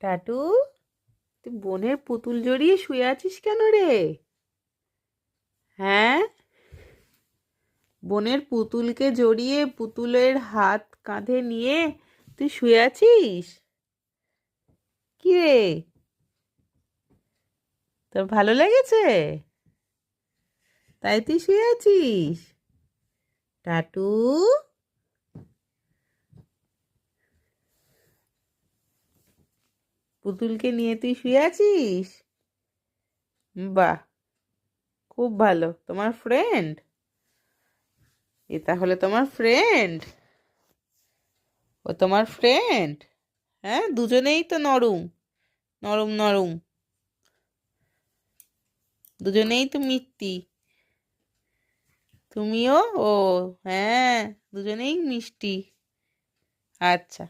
Tattoo, তুই বোনের পুতুল জড়িয়ে শুয়ে আছিস কেন রে? হ্যাঁ, বোনের পুতুলকে জড়িয়ে পুতুলের হাত কাঁধে নিয়ে তুই শুয়ে আছিস? কি রে, তোর ভালো লেগেছে তাই তুই শুয়ে আছিস? টাটু, পুতুলকে নিয়ে তুই শুয়ে আছিস? বাহ, খুব ভালো। তোমার ফ্রেন্ড? এ তাহলে তোমার ফ্রেন্ড? ও তোমার ফ্রেন্ড? হ্যাঁ, দুজনেই তো নরম নরম নরম, দুজনেই তো মিষ্টি। তুমিও? ও হ্যাঁ, দুজনেই মিষ্টি। আচ্ছা।